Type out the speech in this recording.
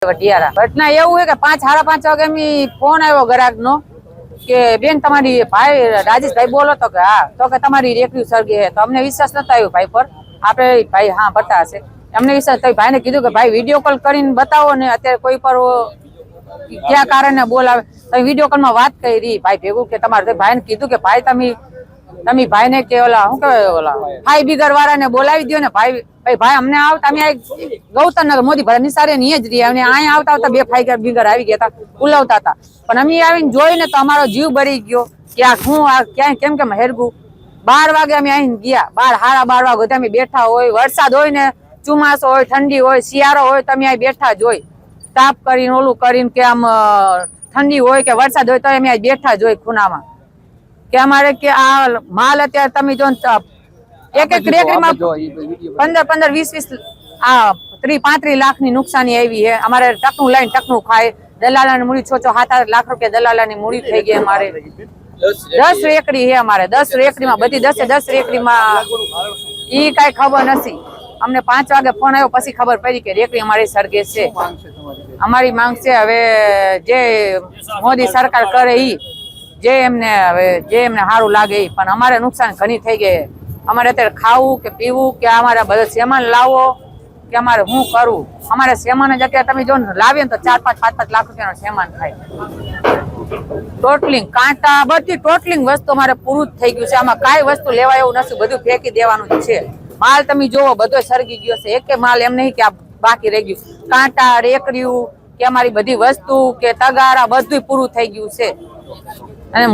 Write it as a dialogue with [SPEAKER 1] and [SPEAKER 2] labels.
[SPEAKER 1] વઢિયારા ઘટના એવું છે કે 5:30 વાગે ફોન આવ્યો ગ્રાહક નો કે બેન તમારી ભાઈ રાજેશભાઈ બોલો તો કે હા તો કે તમારી રેકડી સળગી છે તો અમને વિશ્વાસ નતો આવ્યો ભાઈ પર આપણે ભાઈ હા બતા હશે અમને વિશ્વાસ તો ભાઈને કીધું કે ભાઈ વિડીયો કોલ કરીને બતાવો ને અત્યારે કોઈ પર ક્યાં કારણે બોલાવે તો વિડીયો કોલ માં વાત કરી ભાઈ ભેગું કે તમારે ભાઈને કીધું કે ભાઈ તમે ભાઈને કે ઓલા શું કહેવાય ઓલા ભાઈ બિગર વાળાને બોલાવી દો ને ભાઈ ભાઈ અમને આવતા અમે ગૌતમનગર મોદી ભરા નિસારે ની જ રહી અને અહીંયા આવતા બે ભાઈ બિગર આવી ગયા હતા ઉલાવતા હતા પણ અમે આવીને જોઈને તો અમારો જીવ બળી ગયો કે આ શું આ ક્યાંય કેમ કેમ હેરગું 12 વાગે અમે અહીં ગયા 12:30 વાગે અમે બેઠા હોય વરસાદ હોય ને ચોમાસો હોય ઠંડી હોય શિયાળો હોય તમે અહીં બેઠા જ હોય તાપ કરીને ઓલું કરીને કે આમ ઠંડી હોય કે વરસાદ હોય તો અમે અહીં બેઠા જ હોય ખૂણામાં કે અમારે કે આ માલ અત્યારે તમે જો એક રેકડીમાં 15 20 આ 30-35 લાખની નુકસાની આવી છે અમારે ટકનું લઈને ટકનું ખાય દલાલાની મૂડી 6-7 લાખ રૂપિયા દલાલાની મૂડી થઈ ગઈ અમારે 10 રેકડી છે અમારે 10 રેકડીમાં બધી 10 રેકડીમાં ઈ કઈ ખબર નથી અમને 5 વાગે ફોન આવ્યો પછી ખબર પડી કે રેકડી અમારી સળગે છે અમારી માંગ છે હવે જે મોદી સરકાર કરે ઈ જે એમને સારું લાગે પણ અમારે નુકસાન ઘણી થઈ ગઈ અમારે અત્યારે ખાવું કે પીવું કે અમારે બધો સામાન લાવો કે અમારે શું કરવું અમારે સામાન જ અત્યારે તમે જો લાવીએ ને તો 4-5 લાખ રૂપિયાનો સામાન થાય ટોટલિંગ કાંટા બધી ટોટલિંગ વસ્તુ અમારે પૂરું જ થઈ ગયું છે આમાં કાંઈ વસ્તુ લેવાય એવું નથી બધું ફેંકી દેવાનું જ છે માલ તમે જોવો બધો સળગી ગયો છે એક માલ એમ નહીં કે આ બાકી રહી ગયું કાંટા રેકડીયું કે અમારી બધી વસ્તુ કે તગારા બધું પૂરું થઈ ગયું છે અને